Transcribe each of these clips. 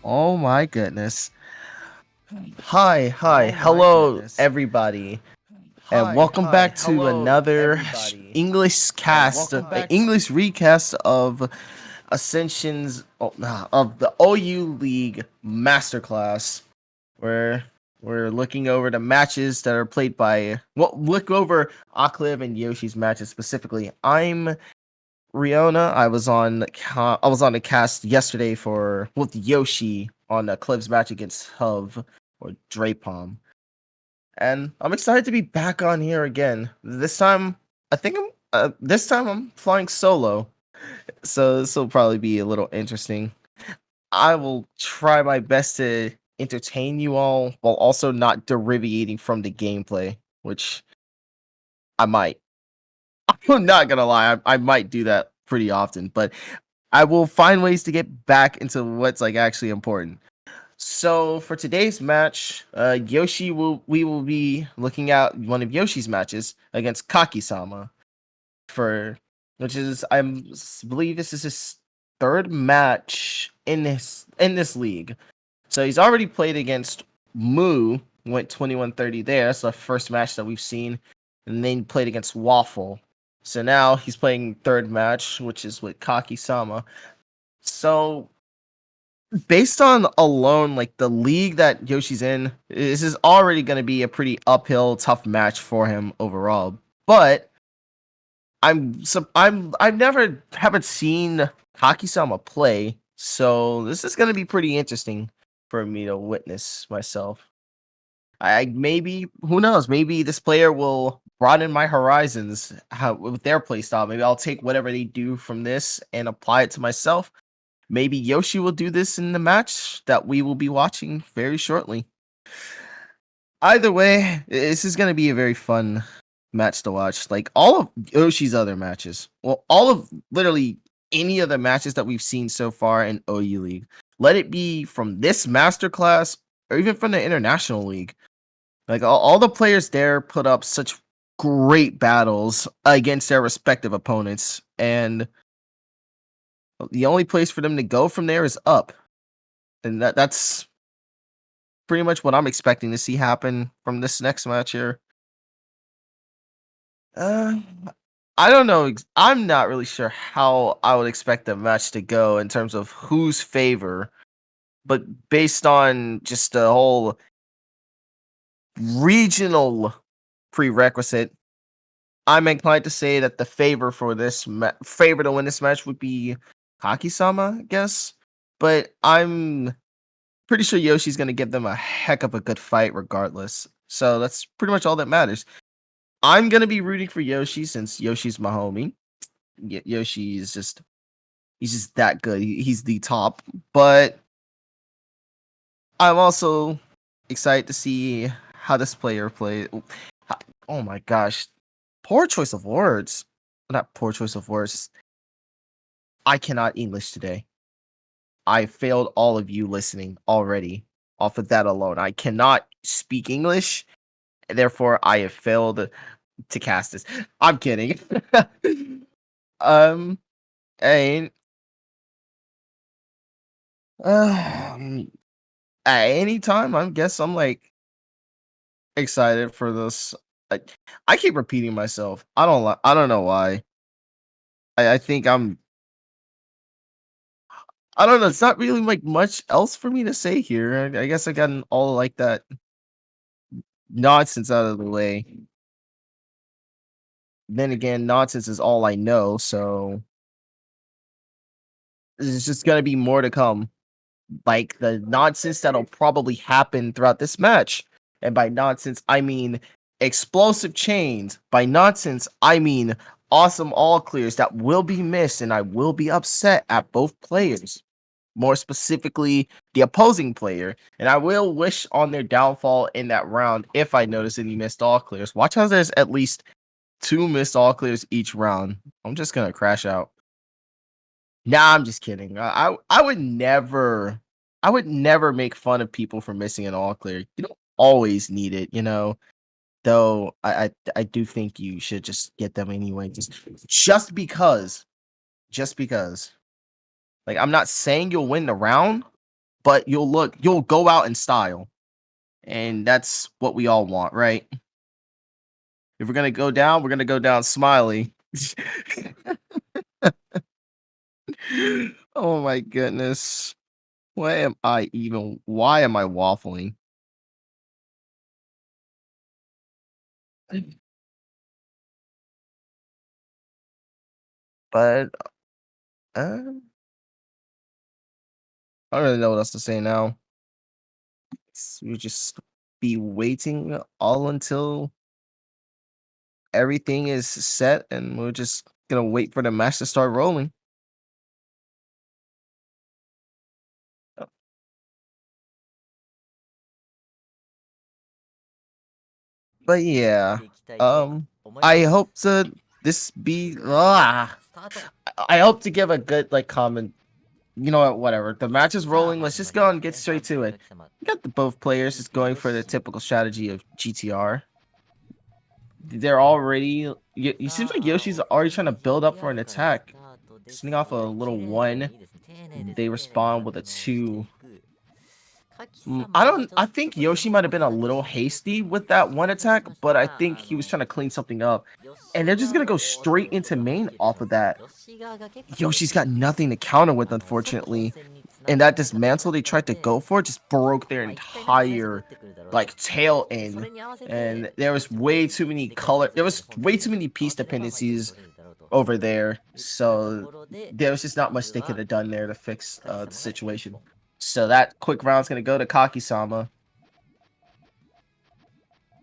Oh my goodness. Hello everybody, and welcome back to another English cast, English recast of Ascension's of the OU League Masterclass, where we're looking over the matches that are played by. Well, look over Akliv and Yoshi's matches specifically. I'm Riona. I was on the cast yesterday for with Yoshi on Cliv's match against Hov or Drapom. And I'm excited to be back on here again. This time I'm flying solo. So this will probably be a little interesting. I will try my best to entertain you all while also not deviating from the gameplay, which I might. I'm not gonna lie, I might do that pretty often, but I will find ways to get back into what's like actually important. So for today's match, we will be looking at one of Yoshi's matches against Kakisama for which is believe this is his third match in this league. So he's already played against Moo, went 21-30 there. That's the first match that we've seen, and then played against Waffle. So now he's playing third match, which is with Kakisama. So based on alone, like the league that Yoshi's in, this is already going to be a pretty uphill, tough match for him overall. But I've never haven't seen Kakisama play, so this is going to be pretty interesting for me to witness myself. I maybe who knows? Maybe this player will broaden my horizons with their playstyle. Maybe I'll take whatever they do from this and apply it to myself. Maybe Yoshi will do this in the match that we will be watching very shortly. Either way, this is going to be a very fun match to watch. Like all of Yoshi's other matches. Well, all of literally any of the matches that we've seen so far in OU League. Let it be from this masterclass or even from the International League. Like all the players there put up such great battles against their respective opponents. And the only place for them to go from there is up. And that's pretty much what I'm expecting to see happen from this next match here. Uh, I don't know. I'm not really sure how I would expect the match to go in terms of whose favor, but based on just the whole regional prerequisite, I'm inclined to say that the favor for this favor to win this match would be Kakisama, I guess. But I'm pretty sure Yoshi's going to give them a heck of a good fight regardless. So that's pretty much all that matters. I'm going to be rooting for Yoshi since Yoshi's my homie. Yoshi is he's just that good. He's the top. But I'm also excited to see how this player plays. Oh my gosh. Poor choice of words. Not poor choice of words. I cannot English today. I failed all of you listening already off of that alone. I cannot speak English. Therefore, I have failed to cast this. I'm kidding. um, and at any time, I guess I'm like excited for this. I keep repeating myself. I don't know why. I think I don't know. It's not really like much else for me to say here. I guess I gotten all like that nonsense out of the way. Then again, nonsense is all I know, so there's just gonna be more to come. Like the nonsense that'll probably happen throughout this match. And by nonsense, I mean explosive chains. By nonsense, I mean awesome all clears that will be missed, and I will be upset at both players. More specifically, the opposing player, and I will wish on their downfall in that round if I notice any missed all clears. Watch how there's at least 2 missed all clears each round. I'm just gonna crash out. Nah, I'm just kidding. I would never make fun of people for missing an all clear. You don't always need it, you know. Though I do think you should just get them anyway, just because, just because. Like, I'm not saying you'll win the round, but you'll go out in style. And that's what we all want, right? If we're gonna go down, we're gonna go down smiley. Oh my goodness. Why am I waffling? But uh, I don't really know what else to say now. We just be waiting all until everything is set, and we're just gonna wait for the match to start rolling. But yeah, um, I hope to this be I hope to give a good like comment. You know what? Whatever. The match is rolling. Let's just go and get straight to it. We got the both players just going for the typical strategy of GTR. They're already. You seems like Yoshi's already trying to build up for an attack. Sending off a little one. They respond with a two. I don't. I think Yoshi might have been a little hasty with that one attack, but I think he was trying to clean something up. And they're just gonna go straight into main off of that. Yoshi's got nothing to counter with, unfortunately. And that dismantle they tried to go for just broke their entire like tail end. And there was way too many there was way too many piece dependencies over there. So there was just not much they could have done there to fix the situation. So that quick round's gonna go to Kakisama.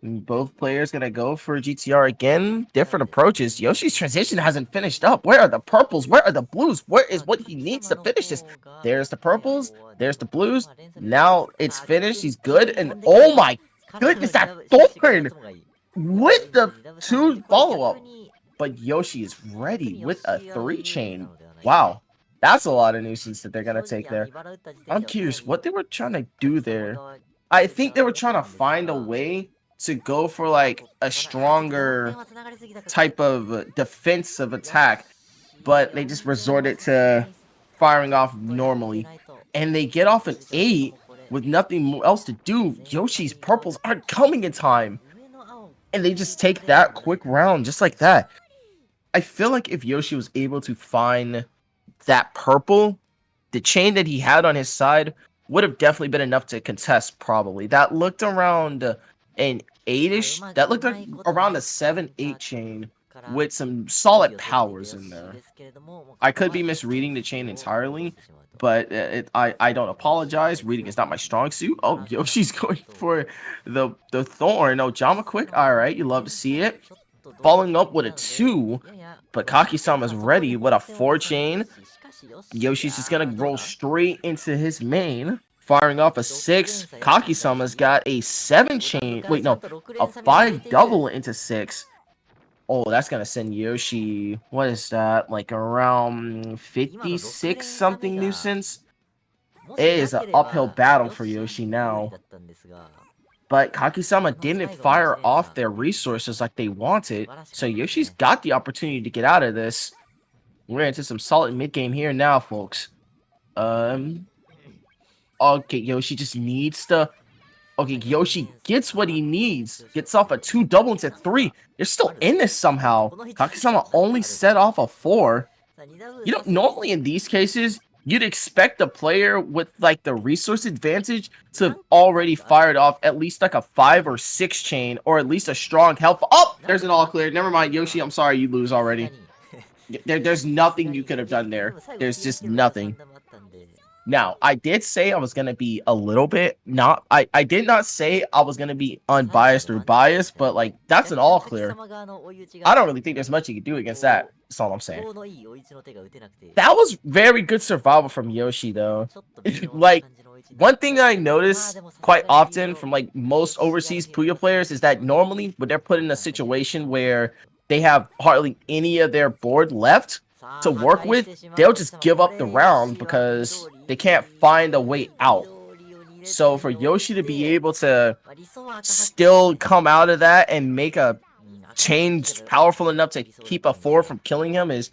Both players gonna go for GTR again. Different approaches. Yoshi's transition hasn't finished up. Where are the purples? Where are the blues? Where is what he needs to finish this? There's the purples. There's the blues. Now it's finished. He's good. And oh my goodness, that thorn with the two follow-up. But Yoshi is ready with a 3-chain. Wow. That's a lot of nuisance that they're gonna take there. I'm curious what they were trying to do there. I think they were trying to find a way to go for like a stronger type of defensive attack, but they just resorted to firing off normally. And they get off an 8 with nothing else to do. Yoshi's purples aren't coming in time. And they just take that quick round just like that. I feel like if Yoshi was able to find that purple, the chain that he had on his side would have definitely been enough to contest, probably. That looked around an 8-ish. That looked like around a 7-8 chain with some solid powers in there. I could be misreading the chain entirely, but I don't apologize. Reading is not my strong suit. Oh, Yoshi's going for the thorn. Oh, Jama quick. All right, you love to see it. Following up with a 2, but Kakisama's ready with a 4-chain. Yoshi's just gonna roll straight into his main, firing off a 6. Kakisama's got a 7-chain. Wait, no, a 5 double into 6. Oh, that's gonna send Yoshi. What is that? Like around 56 something nuisance. It is an uphill battle for Yoshi now. But Kakisama didn't fire off their resources like they wanted, so Yoshi's got the opportunity to get out of this. We're into some solid mid game here now, folks. Okay, Yoshi just needs to. Okay, Yoshi gets what he needs. Gets off a 2 double into 3. They're still in this somehow. Kakisama only set off a 4. You know, normally in these cases, you'd expect a player with like the resource advantage to have already fired off at least like a 5 or 6 chain, or at least a strong health. Oh, there's an all clear. Never mind, Yoshi. I'm sorry, you lose already. There's nothing you could have done there. There's just nothing. Now, I did say I was going to be a little bit not... I did not say I was going to be unbiased or biased, but, like, that's an all clear. I don't really think there's much you can do against that. That's all I'm saying. That was very good survival from Yoshi, though. Like, one thing that I notice quite often from, like, most overseas Puyo players is that normally when they're put in a situation where they have hardly any of their board left to work with, they'll just give up the round because they can't find a way out. So for Yoshi to be able to still come out of that and make a change powerful enough to keep a 4 from killing him is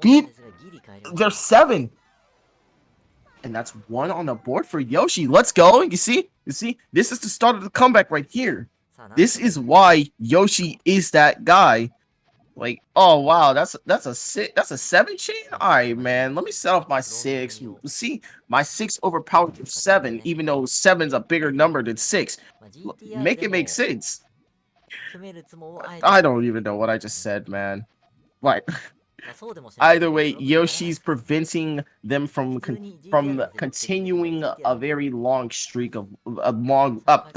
beat ですがギリ帰りました their 7. And that's 1 on the board for Yoshi. Let's go. You see? This is the start of the comeback right here. This is why Yoshi is that guy. Like, oh wow, that's a six, that's a 7 chain. All right, man. Let me set off my 6. See, my 6 overpowered your 7, even though 7's a bigger number than 6. Make it make sense. I don't even know what I just said, man. Right. Either way, Yoshi's preventing them from continuing a very long streak of a long up.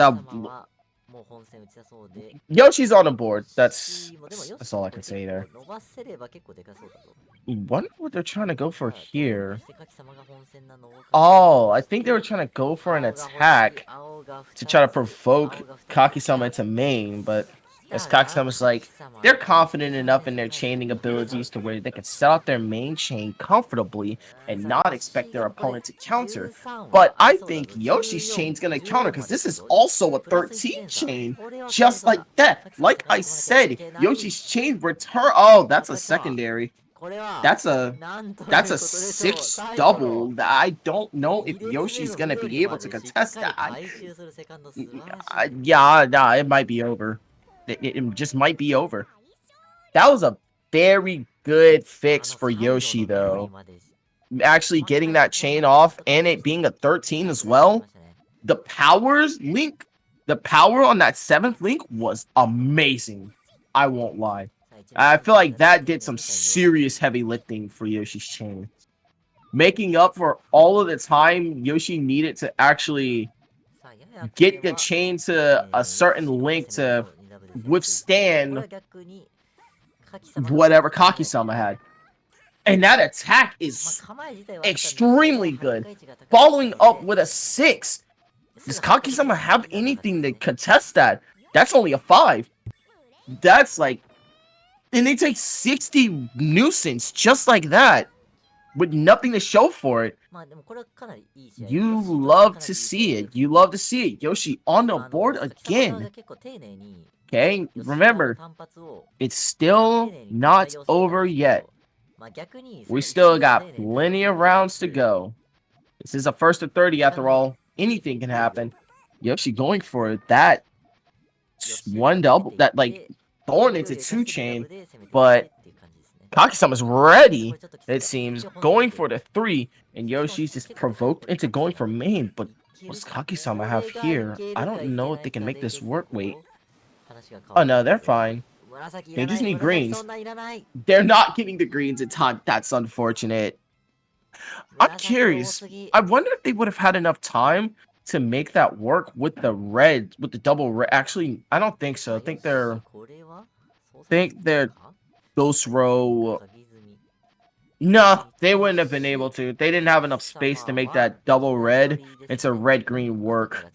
Yoshi's on the board. That's all I can say there. Wonder what they're trying to go for here. Oh, I think they were trying to go for an attack to try to provoke Kakisama into main, but as Kakisama's like, they're confident enough in their chaining abilities to where they can set out their main chain comfortably and not expect their opponent to counter. But I think Yoshi's chain's gonna counter because this is also a 13 chain, just like that. Like I said, Yoshi's chain return. Oh, that's a secondary. That's a 6 double. I don't know if Yoshi's gonna be able to contest that. Yeah, nah, it might be over. It just might be over. That was a very good fix for Yoshi, though. Actually getting that chain off and it being a 13 as well. The power on that 7th link was amazing. I won't lie. I feel like that did some serious heavy lifting for Yoshi's chain. Making up for all of the time Yoshi needed to actually get the chain to a certain length to withstand whatever Kakisama had. And that attack is extremely good. Following up with a 6. Does Kakisama have anything to contest that? That's only a 5. That's like... And they take 60 nuisance just like that. With nothing to show for it. You love to see it. You love to see it. Yoshi on the board again. Okay, remember, it's still not over yet. We still got plenty of rounds to go. This is a first to 30 after all. Anything can happen. Yoshi going for that one double, that like throwing into 2 chain, but Kakisama's ready, it seems, going for the 3, and Yoshi's just provoked into going for main, but what does Kakisama have here? I don't know if they can make this work. Wait. Oh no, they're fine. They just need greens. They're not getting the greens in time. That's unfortunate. I'm curious. I wonder if they would have had enough time to make that work with the red, with the double red. Actually, I don't think so. I think they're Ghost Row. No, they wouldn't have been able to. They didn't have enough space to make that double red into red-green work.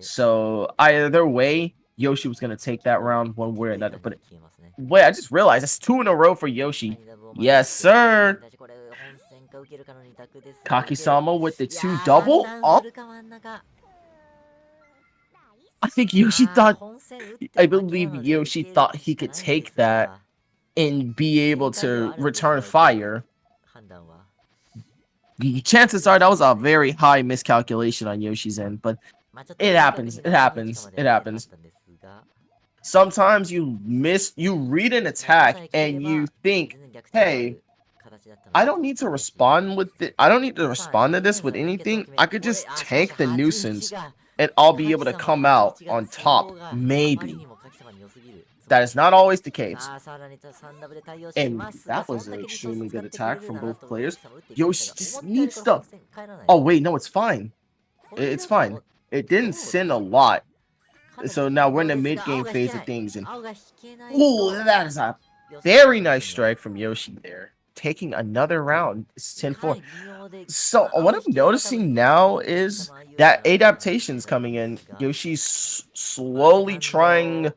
So either way, Yoshi was going to take that round one way or another. But wait, I just realized it's 2 in a row for Yoshi. Yes, sir. Kakisama with the 2 double up. I think Yoshi thought, I believe Yoshi thought he could take that and be able to return fire. The chances are that was a very high miscalculation on Yoshi's end, but it happens. It happens. It happens. Sometimes you read an attack and you think, hey, I don't need to respond with it. I don't need to respond to this with anything. I could just tank the nuisance and I'll be able to come out on top. Maybe. That is not always the case. And that was an extremely good attack from both players. Yoshi just needs stuff. Oh, wait, no, it's fine. It's fine. It didn't send a lot. So now we're in the mid-game phase of things. And ooh, that is a very nice strike from Yoshi there. Taking another round. It's 10-4. So what I'm noticing now is that adaptation's coming in. Yoshi's slowly trying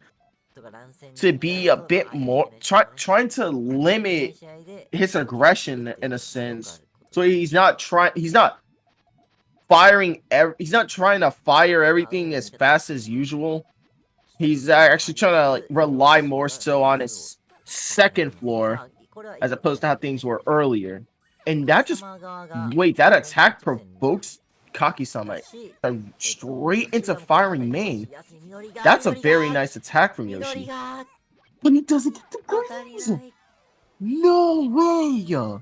to be a bit more trying to limit his aggression in a sense. So he's not trying to fire everything as fast as usual. He's actually trying to like rely more so on his second floor as opposed to how things were earlier. And that just that attack provokes Kakisama straight into 吉がもうこの辺firing りで main. 待ちやすい。みのりが、That's み a のりが、 very nice attack from みのり Yoshi. が But he doesn't get the 当たり greens. ない。No way.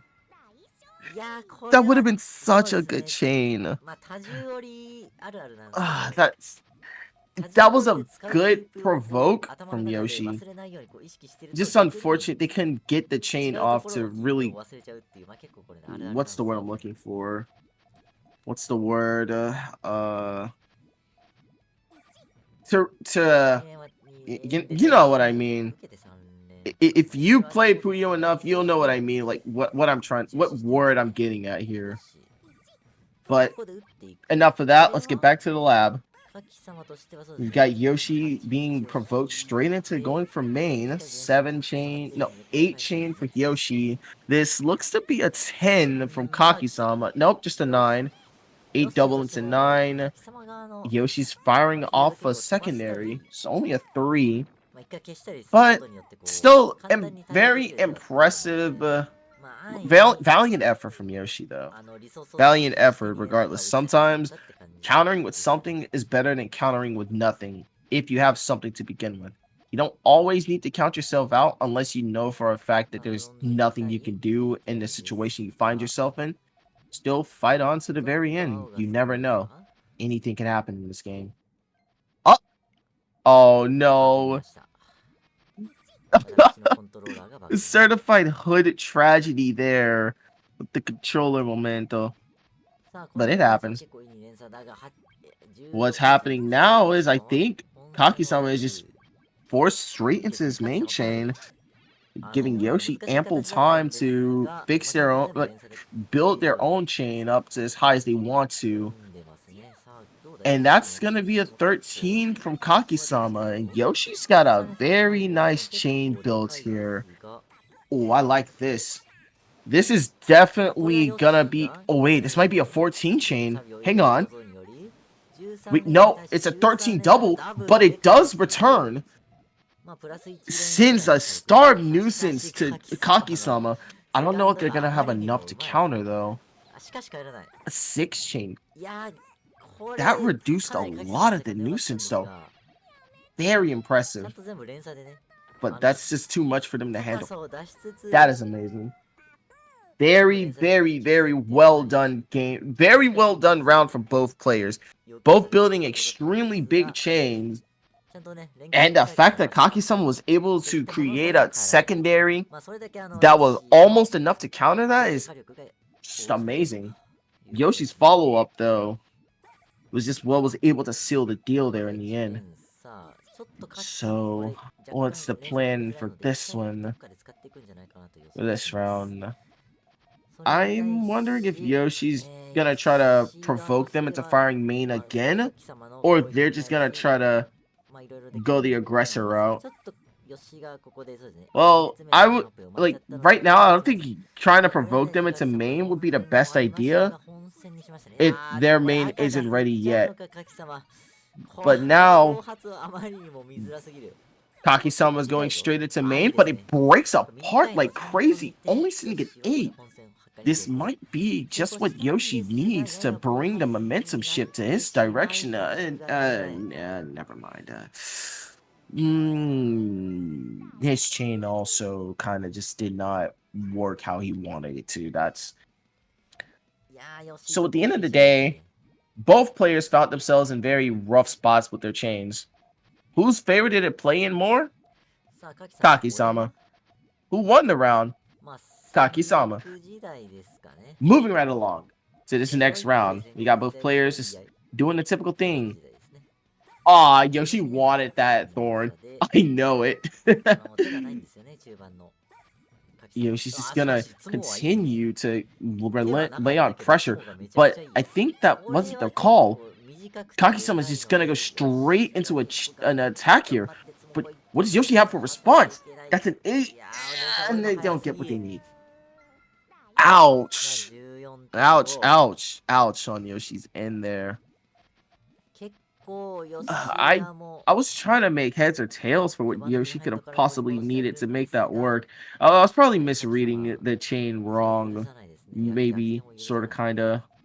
いやー、こ That れ would have は been そう such で a す good ね。chain. まあ、多重折りあるあるなんですけど、That's 多 that 重 was 折りで a 使うキー good プをこう provoke 頭の from 中で Yoshi. 忘れないようにこう意識してると Just 逆に unfortunate they couldn't get the 違 chain うと off ころ to のキープを really 忘れちゃうっていう、まあ結構これね、あるあるなん what's です the word よ。I'm looking for? What's the word? To you know what I mean. 受けて3連 If まあ you 一応あり play そうです Puyo が、 enough, you'll know what I mean. Like what I'm trying, 重 what 視してます word I'm ね。 getting at 重 here. 視。こ But こで打っていく。 enough of こ that. れ Let's get は back to the lab. カキ様としてはそうです We've ね。 got Yoshi being provoked straight into going for main. 7 chain, no, 8 chain for Yoshi. This looks to be a 10 from Kakisama. Nope, just a 9. 8 double into 9. カキ様側の Yoshi's firing フィールド off 結 a 構飛ばしたり、 secondary. It's only a 3. まあ一回消したりするこ But とによってこう still, 簡単に対応でき very る手はあるので、 impressive. まあ安易に Valiant effort from Yoshi, though. リソースを消 Valiant 費して effort, ゲームとか regardless. 打つ感じだっ Sometimes たって感じ countering with ですね。 something is better than countering with nothing if you have something to begin with. You don't always need to count yourself out unless you know for a fact that まあ無 there's 論でいき nothing た you い can do ゲー in ム the です situation you find が、 yourself in. Still fight on to the ちょっ very と end. 青が You 少 never ない know. か。 Anything can happen in this game. Oh, oh あ、見 no. ました。私のコントローラーがバグりました。 Certified hood tragedy there with the controller momento. さあ、こ But の it 2連鎖は happens. 結構いい2連鎖だが、What's 16 happening now is I カキ think 様は本戦は Kakisama is 9。 just forced straight いいで into すね。 his カキ main 様かなり chain, giving 難 Yoshi しい ample 形だったん time です to が、 fix まあ、 their ちゃんと own, 全部 like 連鎖で build 切り their 終え own chain up to as high as they want 組 to. んでますね。さあ、どうだ And ヨッシー that's も gonna be a 結構 13 from ここはできた Kakisama. よ。 And Yoshi's got さ a すがにその very 反応 nice 戦結 chain 構で built かいで here. すが、 Oh, I like this. This is これは definitely ヨッ gonna シー be. が Oh, wait, this might be a 14 chain. サビを Hang 入れた on. ことにより、13 Wait, 連鎖に no, 対し it's て a 13 13 連鎖 double, ダブ but ルで it 返 does す。 return. まあ、プラス1連鎖ぐ Sends らい a は軽く受け starved ました。しかし、 nuisance to カキ様の Kakisama. I セ don't カ know ン if ド they're が gonna あま have りにも enough う to まい。 counter, though. しかし帰らない。 A 6 chain. いやー、こ That れ、 reduced か a なりカキ様 lot の of セカ the ンド良かったん nuisance, です though. が、 Very ちゃ impressive. んと全部連鎖でね、But that's just too much for them to 高 handle. さを出しつつ、 That is amazing. Very, very, very well done game. Very well done round from both players. Both building extremely big chains. ちゃんとね、連携 And して the 帰って fact き that ました。 Kakisama was able そ to してこの create 先 a から、 secondary まあ、それだけヨ that ッ was シーの almost enough to counter 攻 that 撃 is 火力が just 大きかったという amazing. ことです Yoshi's ね。 follow up, though, was just what was able to seal the deal there in the 1 end. 連鎖、ちょっとカキ様こ So, れ若 what's the 干連鎖が取り plan づらい for ので、 this 一回どっ one? かで使っていくんじゃないかなと予 For 想し this ます。 round? それに対 I'm wondering if し、 Yoshi's ヨッ gonna try to シー側と provoke し them て into は、 firing main まあ、カ again, キ様の or 攻撃 they're に just 対 gonna し、 try to まあいろいろでき go る the と思うんです aggressor が、 route. ちょっとヨッシーがここでそうですね、 Well, 列目 I の would カンペを巻いちゃ like ったの right で、 now. I ま don't ずま think ず trying to これに provoke 対し them てカ into キ様、こ main の would be the 辺も best ありました idea が、本戦にしましたね。 if あー、で their もこれ main 赤出 isn't せ ready ちゃう yet. のか、カキ様。こ But れ暴 now 発あまりにも見づらすぎる。ちょっと Kakisama's 痛 going いぞ。 straight into あ、いい main, で but す it ね。 breaks 短 apart いの like ちゃんと見 crazy. て、 Only よ sitting at し、よし、 8. 本戦を破壊して This いく。 might be 成 just 功 what したんで Yoshi すが、や needs to や暴 bring the 発 momentum になっ shift to て his しまい、 direction. ボールが足りない。 Never mind. His chain also kind of just did not work how he wanted it to. That's いやー、よし、 so ちょ at っと the 惜 end し of い the 試合でした day, ね。 both players found themselves in very rough spots with their chains. Whose favor did it play in more? さあ、カキ様、これ Kakisama. は、 Who won the round? まあ、Kakisama. 戦国時代ですかね。 Moving right along to this 弥 next 生時代で round. すね。 We こ got の時 both 代は players 弥 just 生。 doing the typical 弥生 thing. 時代ですね。 Aw, Yoshi wanted that thorn. I know it. もう手がないんですよね、中盤の。カキ様。 Yoshi's あ、 just しか gonna し、いつもはいい。 continue to 手はなか lay っ on たけど、 pressure, 方がめちゃく but ちゃいい。 I think that これ wasn't は the 結 call. 構短くて Kakisama's 出 just ない gonna の go で、 straight into よし、 an ちょっ attack と here. 待って、つも But こい what does Yoshi have for い response? けない。 That's an 8, いやー、 and 連 they 鎖終 don't え get る what の they 早すぎ。 need. さあ、 Ouch. 14対 Ouch, 5。 ouch, ouch on Yoshi's end there. 結構、ヨッシ I ー側も I was trying to make heads or tails for 序 what 盤の Yoshi ビハイ could ンド have からこう possibly 戻してはい needed る to んで make す that が、 work. I was probably カキ様 misreading the chain それを許 wrong. さないですね。いや、逆転 Maybe, を許さ sort な of, いので、 kinda.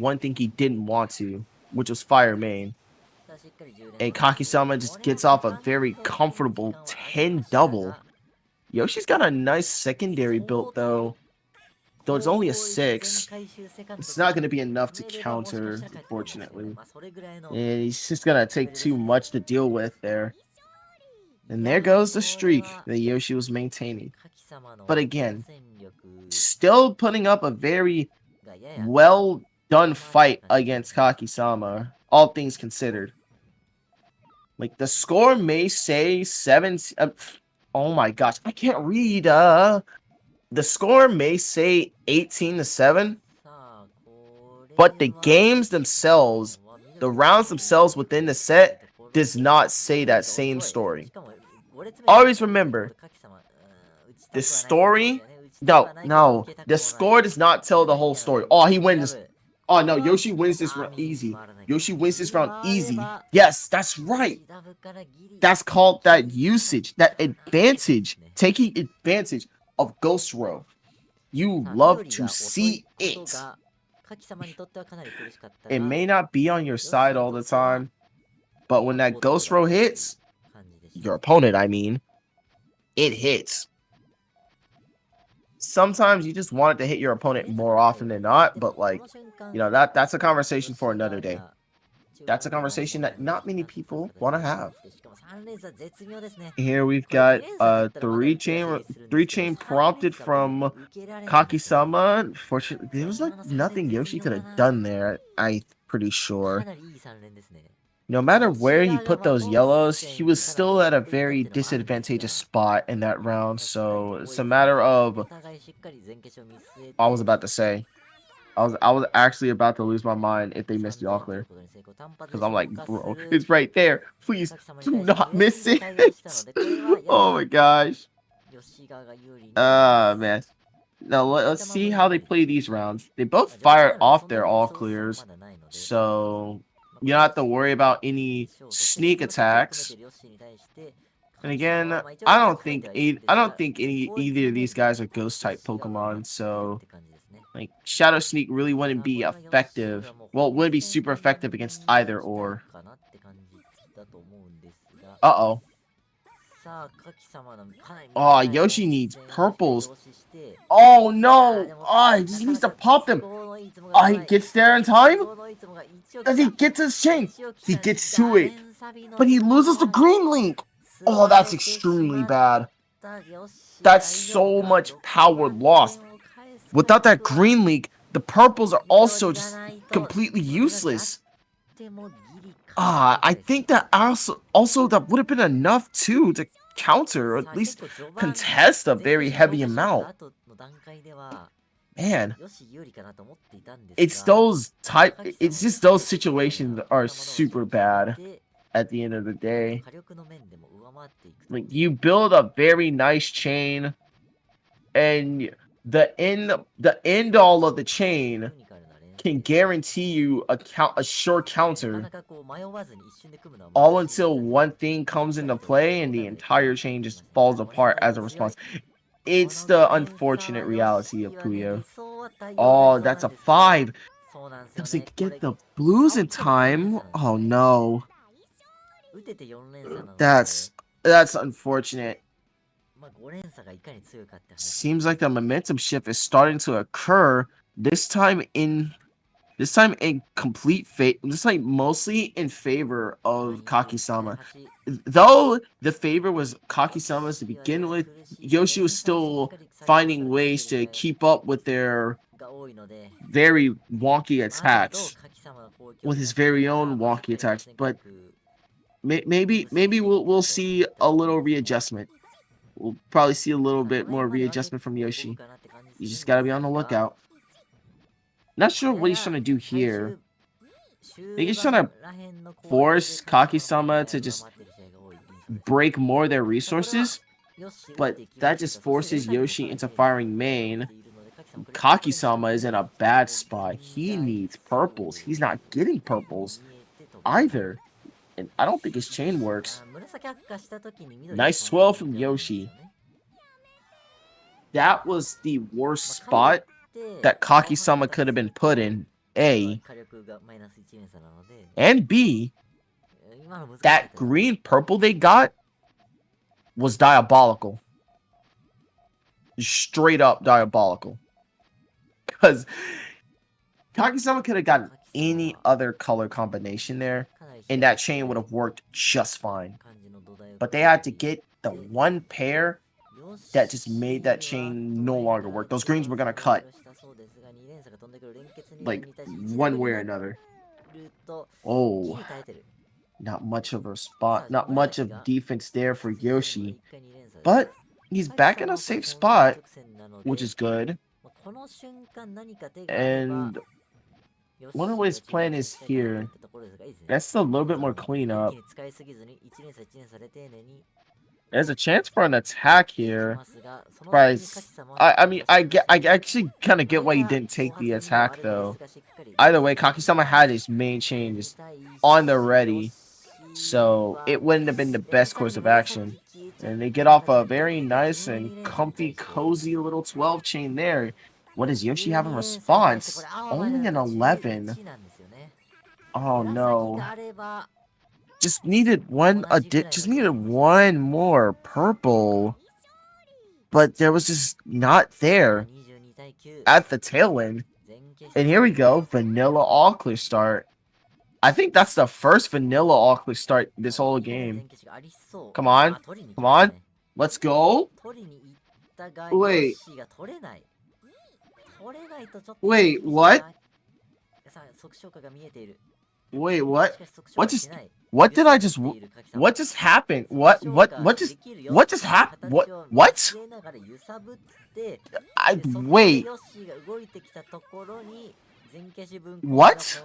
one thing he didn't want to, which was fire main. さあしっかり充電 And をして Kakisama こ just れは gets 時 off a 間 very 的に時 comfortable 間はありま 10 した double. が Yoshi's got a nice secondary build, though. Though it's only a 6, it's not going to be enough to counter, unfortunately. And he's just going to take too much to deal with there. And there goes the streak that Yoshi was maintaining. But again, still putting up a very well done fight against Kakisama, all things considered. Like, the score may say 7... oh my gosh, I can't read. The score may say 18-7, but the games themselves, the rounds themselves within the set, does not say that same story. Always remember, the story... No, the score does not tell the whole story. Oh, he wins. Oh, no, Yoshi wins this round easy. Yoshi wins this round easy. Yes, that's right. That's called that usage, that advantage, taking advantage of Ghost Row. You love to see it. It may not be on your side all the time, but when that Ghost Row hits, your opponent, I mean, it hits. Sometimes you just want it to hit your opponent more often than not, but like, you know, that's a conversation for another day. That's a conversation that not many people want to have. Here we've got three chain prompted from Kakisama. Unfortunately, there was like nothing Yoshi could have done there, I'm pretty sure. No matter where he put those yellows, he was still at a very disadvantageous spot in that round. So it's a matter of... I was about to say, I was actually about to lose my mind if they missed the all clear. Because I'm like, bro, it's right there. Please do not miss it. Oh my gosh. Man. Now let's see how they play these rounds. They both fire off their all clears, so you don't have to worry about any sneak attacks. And again, I don't think either of these guys are ghost type Pokemon, so like Shadow Sneak really wouldn't be effective. Well, it wouldn't be super effective against either or. Uh-oh. Oh, Yoshi needs purples. Oh no! Oh, he just needs to pop them. Oh, he gets there in time? Does he get to his chain? He gets to it. But he loses the green link. Oh, that's extremely bad. That's so much power lost. Without that green link, the purples are also just completely useless. I think that also that would have been enough too to counter or at least contest a very heavy amount. Man, it's just those situations that are super bad at the end of the day. Like, you build a very nice chain, and the end all of the chain can guarantee you a sure counter, all until one thing comes into play and the entire chain just falls apart as a response. It's the unfortunate reality of Puyo. Oh, that's a 5. Doesn't get the blues in time. Oh no. That's unfortunate. Seems like the momentum shift is starting to occur. This time mostly in favor of Kakisama. Though the favor was Kakisama's to begin with, Yoshi was still finding ways to keep up with their very wonky attacks, with his very own wonky attacks. But maybe we'll see a little readjustment. We'll probably see a little bit more readjustment from Yoshi. You just gotta be on the lookout. Not sure what he's trying to do here. I think he's trying to force Kakisama to just break more of their resources, but that just forces Yoshi into firing main. Kakisama is in a bad spot. He needs purples. He's not getting purples either, and I don't think his chain works. Nice 12 from Yoshi. That was the worst spot that Kakisama could have been put in, A. And B, that green purple they got was diabolical. straight up diabolical. Because Kakisama could have gotten any other color combination there, and that chain would have worked just fine. But they had to get the one pair that just made that chain no longer work. Those greens were gonna cut, like, one way or another. Oh, not much of a spot, not much of defense there for Yoshi. But he's back in a safe spot, which is good. And wonder what his plan is here. That's a little bit more cleanup. There's a chance for an attack here. I mean, I actually kind of get why he didn't take the attack, though. Either way, Kakisama had his main chain just on the ready, so it wouldn't have been the best course of action. And they get off a very nice and comfy, cozy little 12 chain there. What does Yoshi have in response? Only an 11. Oh no. Just needed one more purple. But there was just not there at the tail end. And here we go, vanilla all clear start. I think that's the first vanilla all clear start this whole game. Come on. Come on. Let's go. Wait. Wait, what? Wait, what? What did I just what just happened? What just happened? What? Wait. What?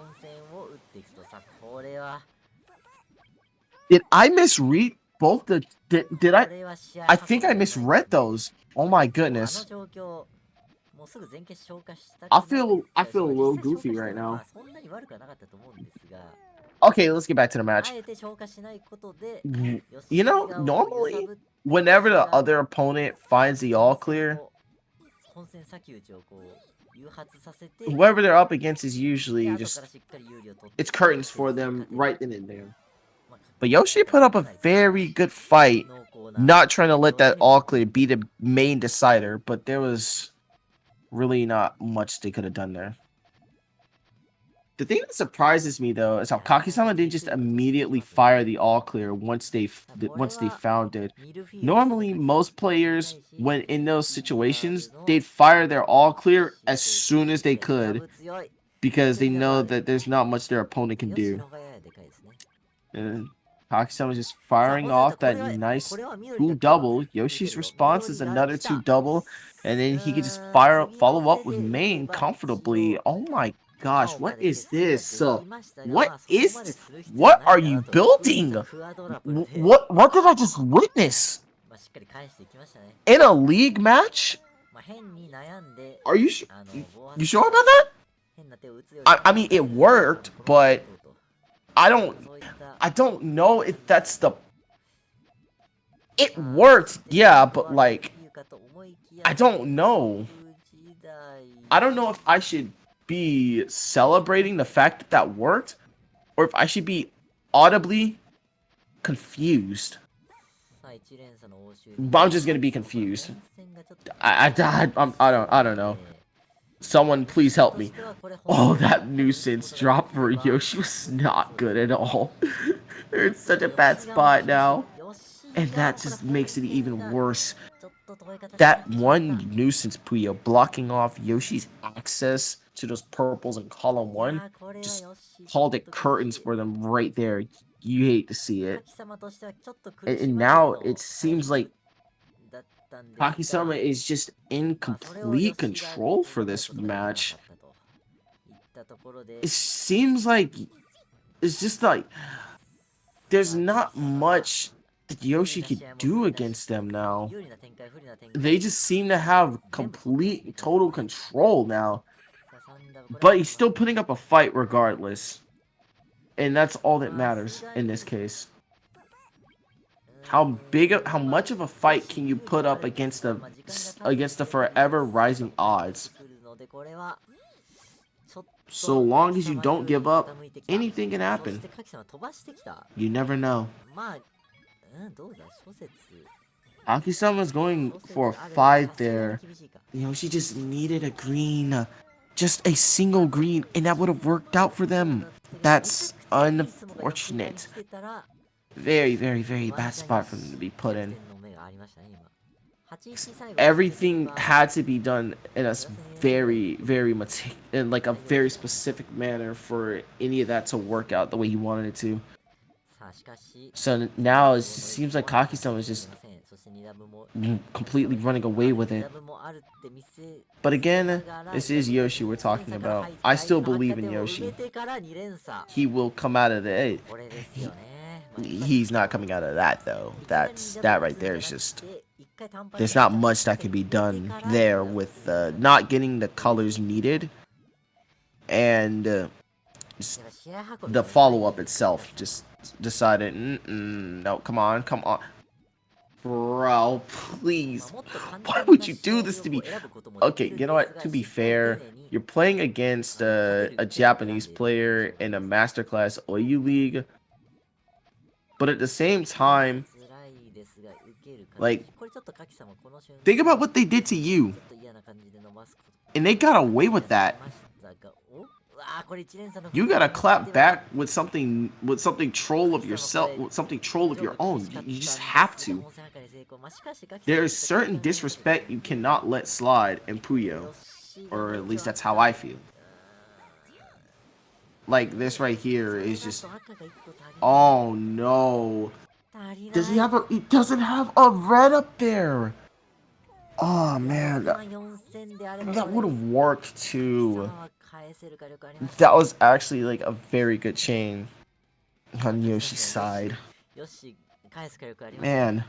Did I misread both the did I think I misread those. Oh my goodness. I feel a little goofy right now. Okay, let's get back to the match. You know, normally, whenever the other opponent finds the all clear, whoever they're up against is usually just, it's curtains for them right then and there. But Yoshi put up a very good fight, not trying to let that all clear be the main decider, but there was really not much they could have done there. The thing that surprises me though is how Kakisama didn't just immediately fire the all clear once they found it. Normally, most players, when in those situations, they'd fire their all clear as soon as they could because they know that there's not much their opponent can do. And Kakisama was just firing off that nice 2 double. Yoshi's response is another 2 double, and then he could just follow up with main comfortably. Oh my gosh, what is this? What is this? What are you building? What did I just witness? In a league match? Are you sure about that? I mean, it worked, but I don't know if that's the... It worked, yeah, but like, I don't know. I don't know if I should be celebrating the fact that that worked, or if I should be audibly confused. But I'm just gonna be confused. I don't know. Someone please help me. Oh, that nuisance drop for Yoshi was not good at all. They're in such a bad spot now. And that just makes it even worse. That one nuisance Puyo blocking off Yoshi's access to those purples in column 1 just called it curtains for them right there. You hate to see it. And now it seems like Kakisama is just in complete control for this match. It seems like it's just like there's not much that Yoshi could do against them now. They just seem to have complete, total control now. But he's still putting up a fight regardless. And that's all that matters in this case. How much of a fight can you put up against the forever rising odds? So long as you don't give up, anything can happen. You never know. Kakisama's going そうする for a とある、さ 5 すがに there. 厳しいか。 Yoshi just needed a green. Just a single green, and that would have worked out for そう them. なった時にめちゃ That's くちゃいいツモが横に来 unfortunate. てたら、 Very, very, very ワン bad チャン spot for them to be 逆 put in. 転の目がありましたね、今。8-1 最後決めてれ Everything ば、 had to be done in a 予選2連戦ぐらい very, very much in like a 大丈夫 very でしたね。 specific manner for any of that to work out the way he wanted it to. さあしかし、 So その now it 希望の seems 一 like 歩はなか Kakisama な is かなり just ません。そして2ダブも completely running away with 2 it. ダブもあるって見せ But せな again, がら、 this いや is でも Yoshi we're 1連 talking 鎖から about. 入っ I て相手 still の発 believe 火 in 点を埋め Yoshi. てから2連鎖。 He will come out of the it. これですよね。まあ、やっぱり He's not coming out of that though. いきなり That's 2ダ that ブ打 right つん there じゃ is なく just て、一回単発 there's で not 相手の much 発 that 火 can 点 be に埋めて done から there 2ダブ with 2連鎖。 not getting the これです colors よ。 needed and やっぱ試合運び the がうまい follow up kakisama itself さん。 just decided no, come on, come on, bro, まあ please, もっと簡 why 単 would な you 試 do 合 this を to こ me? う選ぶこともでき Okay, るん you know です what, が、 to be しっかり丁 fair, 寧に you're playing against 勝てる a 手を選ん Japanese でいるという印 player 象があ in り a ます。 masterclass OU league, but at the same 1連鎖 time, 辛いですが、受ける形。 like, これちょっとkakisamaこの瞬 think 間 about what they did to ち you ょっと嫌な感じで伸ばすこと and they got away 形 with にな that. りましたが、お、うわー、これ1連鎖の You 2つ gotta 目になっ clap ては back with something troll of kakisama yourself, これ with something troll of 上 your 部厳 own. しかっ You た just んで have すが、 to. 本戦破壊成功。まあ、しかし There kakisama is ちょっと簡 certain 単に見せてくれる disrespect you cannot let slide in で Puyo, 吉田 or の at 息 least はあっ that's how た。 I feel. Like this right そ here れ is だ just と赤が1個足りない。 oh no. 足り Does な he い。 have a he doesn't have a red up there. Oh いや、 man, 6万4000であれば that これ would have worked kakisama too. は返せる火力ありました That ね。 was actually like a very good chain まあ on kakisama Yoshi's さん、 side. よし返す火力ありましたね。 Man,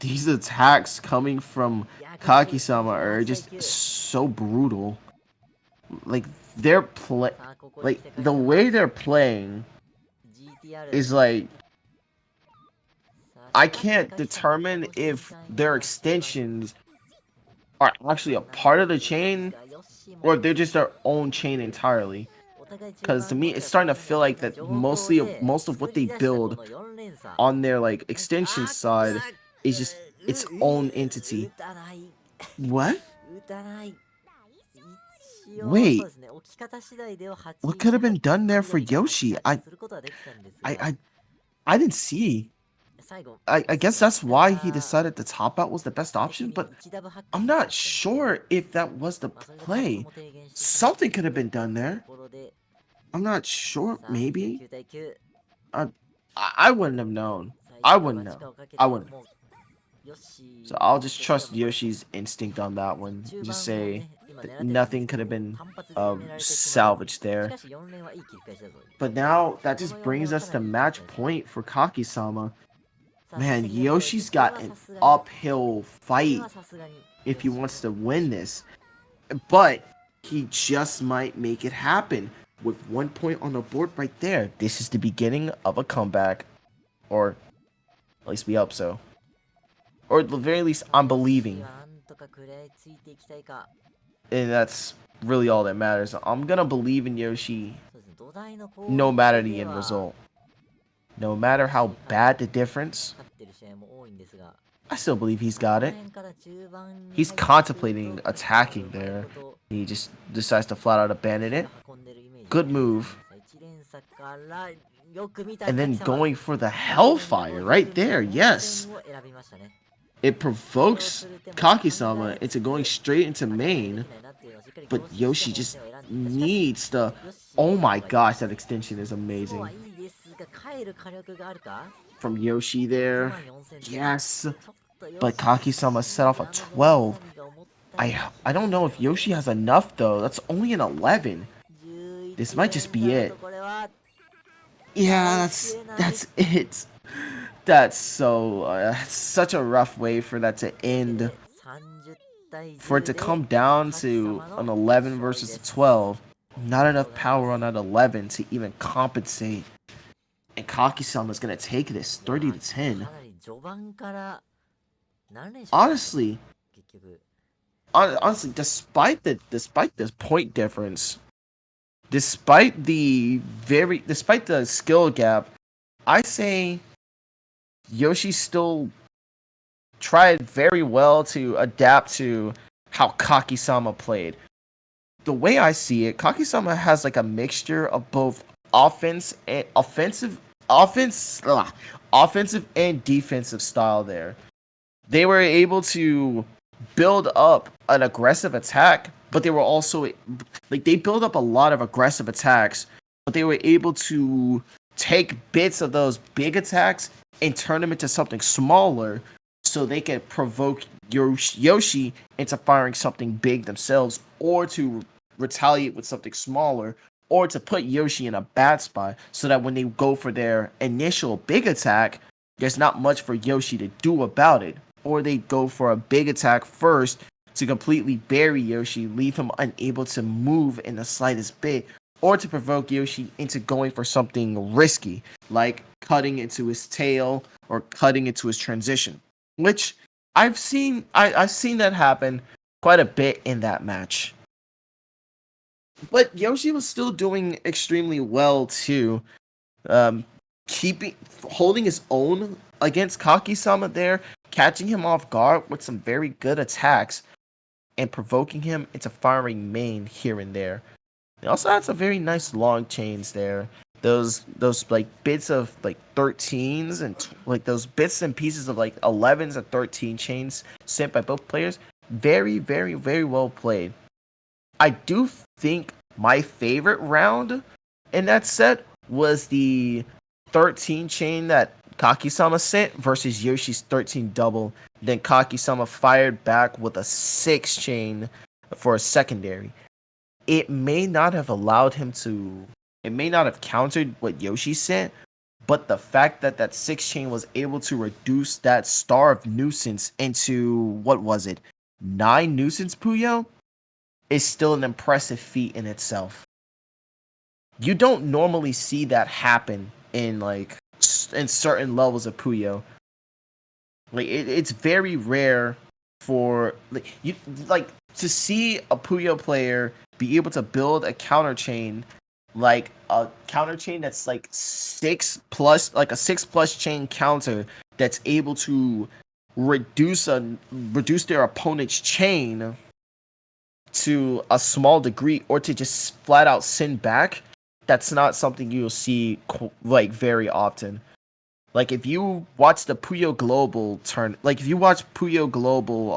these attacks coming from いや、厳しい。 Kakisama 18 are 対 just 9。 so brutal. Like they're play さあ、ここに like 来て the kakisama way they're playing GTR。 is like さあ、 I しかし can't kakisama こ determine の瞬 if 間 their や中盤 extensions are actually a な part of ん the です chain が、よし or も if they're just their own chain entirely. お互い中 Because to 盤 me, まで it's はそ starting ん to なに feel 甘く like ない that 状況 mostly で most of 作 what り they 出したこ build の4連鎖。 on their like なんか extension side is just its own 打 entity. たない。 What? 打たない。一応、そう Wait, ですね、置き方次第では what could 8-1 have been done there ま for でにか Yoshi? することはできたんですが、 I, I didn't see. 最後、I 最 guess 後 that's 味 why he 方 decided the top out was the best 的 option, に but 1ダブ発火 I'm にした not かったんですね。 sure if that was the まあ、それで火力 play. も低減してしまっ Something て could have い been た done と there. ころで、 I'm not sure. さあ、 Maybe. 9対9。 I, I wouldn't have known. さあ、 I 一度 wouldn't 待ち know. をかけ I て、 wouldn't. もう、よし So I'll just としては trust もうこれ、 Yoshi's instinct on that さあ one. 中 Just 盤を say ね、今 that 狙ってたんです nothing け could ど have も、 been 単発で埋められてしまい、 salvaged し there. かし4連はいい切り返しだぞ。 But now that この just 4連 brings はか us な to りいい切り match 返し。 point for Kakisama. さあ、そし Man, て2ダブこ Yoshi's れ got は an さすがに、 uphill これ fight はさすがに、 if he よし wants to の win this. But he just might make it happen with 1 point on the board right there. This is the beginning of a comeback. Or at least we hope so. Or at the very least, さあ I'm よし believing. はなんとか食らいついていきたいか。 And that's really all that matters. I'm gonna believe in Yoshi そうですね、土台の攻 no 撃 matter the で end は result. No matter how bad the difference, 勝ってる試合も多いんですが、 I still believe he's まあ got この it. 辺から中盤に He's 入ってくると contemplating kakisama attacking がうまい there. こと He just decides to flat out abandon 足 it. が運んでるイメージ Good がありますね。 move. さあ一連鎖からよく見た And then kakisama going for the この辺でも Hellfire よく right 見た there. 本 Yes. 戦を選びましたね。 It そう provokes する手も考 Kakisama えつ into つ going straight into 負けないで main. きないなっていうのをしっかり But 凝視して Yoshi 本 just 戦を選んでいた。しかし needs the... よし Oh の my 方がいい gosh, that extension is ツモ amazing. はいいですが帰る火力があるか。 From Yoshi 6 there. 万4000点 Yes. ちょっとヨ But シ Kakisama set off a あの 12. 残りが思ったよ I り I don't know if Yoshi has enough though. That's only an 11. 11 This might just be 連鎖だ it. とこれは Yeah, 耐えきれない。 that's it. That's so that's such a rough way for that to というわけ end. で30対 For it 10 to で come down kakisama to の an 11 勝利 versus で a す。 12. Not おめでとう enough ござい power ま on す。 that 11 to even compensate. And Kakisama's gonna take this いや 30 to ー 10. かなり序盤から何連勝したんですか Honestly, 結局。 honestly, despite this point difference, despite the skill gap, I say Yoshi's still tried very well to adapt to how Kakisama played. The way I see it, Kakisama has like a mixture of both offense and offensive and defensive style there. They were able to build up an aggressive attack, but they were also like they build up a lot of aggressive attacks, but they were able to take bits of those big attacks and turn them into something smaller so they can provoke Yoshi into firing something big themselves or to retaliate with something smaller or to put Yoshi in a bad spot so that when they go for their initial big attack, there's not much for Yoshi to do about it. Or they go for a big attack first to completely bury Yoshi, leave him unable to move in the slightest bit, or to provoke Yoshi into going for something risky, like cutting into his tail or cutting into his transition. Which I've seen that happen quite a bit in that match. But Yoshi was still doing extremely well too. Um, keeping holding his own against Kakisama there, catching him off guard with some very good attacks, and provoking him into firing main here and there. He also had some very nice long chains there. Those like bits of like 13s and like those bits and pieces of like 11s and 13 chains sent by both players. Very, very, very well played. I do think my favorite round in that set was the 13 chain that Kakisama sent versus Yoshi's 13 double. Then Kakisama fired back with a 6 chain for a secondary. It may not have allowed him to. It may not have countered what Yoshi sent, but the fact that that 6 chain was able to reduce that star of nuisance into what was it? 9 nuisance Puyo is still an impressive feat in itself. You don't normally see that happen in like in certain levels of Puyo. Like it's very rare for like you like to see a Puyo player be able to build a counter chain like a counter chain that's like 6 plus like a 6 plus chain counter that's able to reduce their opponent's chain to a small degree or to just flat out send back. That's not something you'll see like very often. Like if you watch the Puyo Global turn, like if you watch Puyo Global,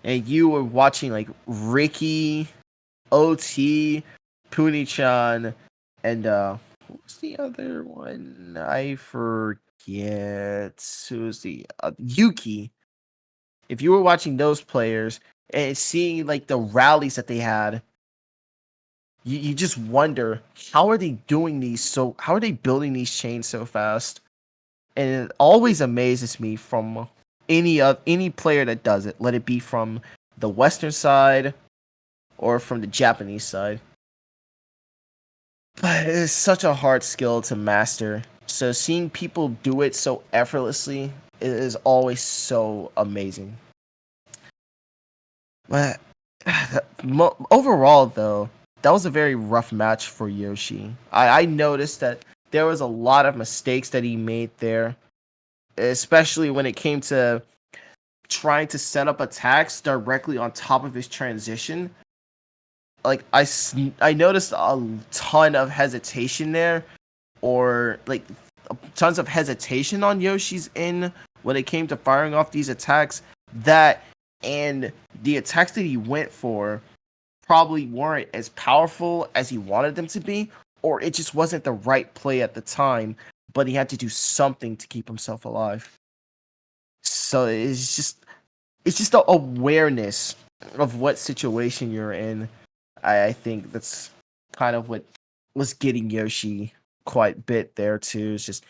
and you were watching like Ricky, OT, Puni-chan, and who's the other one? I forget. Who's the Yuki? If you were watching those players and seeing like the rallies that they had, you just wonder how are they doing these so how are they building these chains so fast? And it always amazes me from any player that does it, let it be from the Western side or from the Japanese side. But it's such a hard skill to master. So seeing people do it so effortlessly is always so amazing. But overall, though, that was a very rough match for Yoshi. I noticed that there was a lot of mistakes that he made there, especially when it came to trying to set up attacks directly on top of his transition. Like I noticed a ton of hesitation there, or like tons of hesitation on Yoshi's end when it came to firing off these attacks. That and the attacks that he went for probably weren't as powerful as he wanted them to be, or it just wasn't the right play at the time. But he had to do something to keep himself alive. So it's just the awareness of what situation you're in. I think that's kind of what was getting Yoshi quite a bit there too. It's just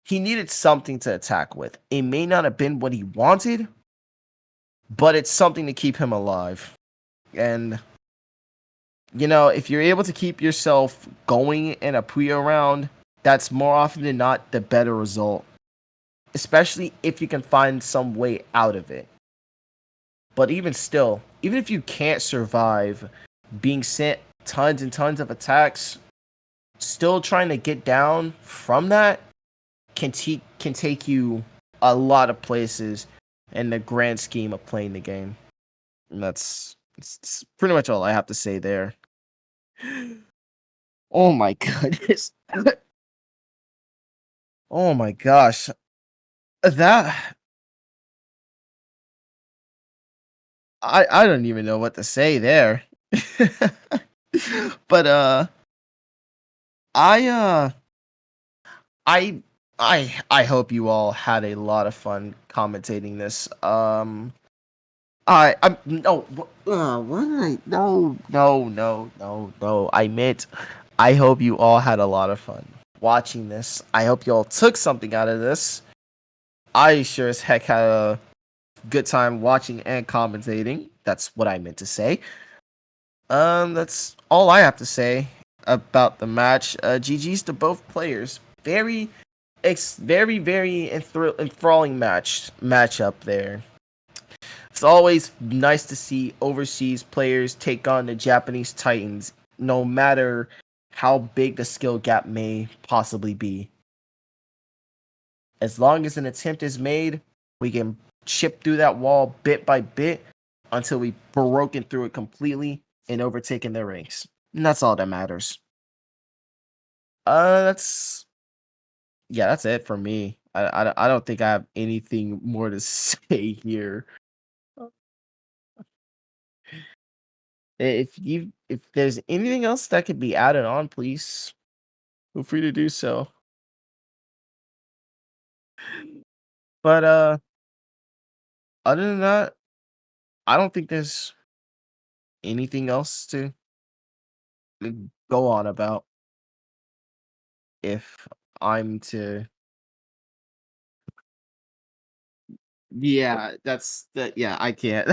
he needed something to attack with. It may not have been what he wanted, but it's something to keep him alive. And you know, if you're able to keep yourself going in a Puyo round, that's more often than not the better result. Especially if you can find some way out of it. But even still, even if you can't survive being sent tons and tons of attacks, still trying to get down from that can take you a lot of places in the grand scheme of playing the game. And it's pretty much all I have to say there. Oh my goodness. Oh my gosh. That I don't even know what to say there. But I uh I I hope you all had a lot of fun commentating this. I'm no what did I no. I meant I hope you all had a lot of fun watching this. I hope you all took something out of this. I sure as heck had a good time watching and commentating. That's what I meant to say. That's all I have to say about the match. GG's to both players. Very enthralling matchup there. It's always nice to see overseas players take on the Japanese Titans, no matter how big the skill gap may possibly be. As long as an attempt is made, we can chip through that wall bit by bit until we've broken through it completely and overtaken their ranks. And that's all that matters. That's yeah, that's it for me. I don't think I have anything more to say here. If there's anything else that could be added on, please feel free to do so. But other than that, I don't think there's anything else to go on about. If I'm to yeah, that's that yeah, I can't.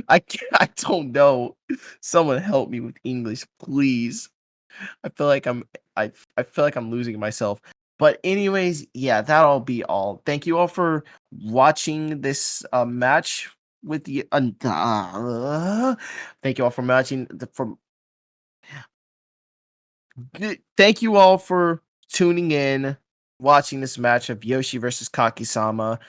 I don't know. Someone help me with English, please. I feel like I feel like I'm losing myself. But anyways, yeah, that'll be all. Thank you all for watching this match with the thank you all for watching thank you all for tuning in, watching this match of Yoshi versus Kakisama.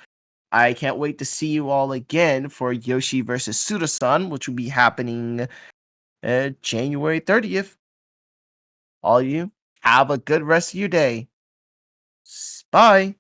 I can't wait to see you all again for Yoshi versus Sudasan, which will be happening January 30th. All you have a good rest of your day. Bye.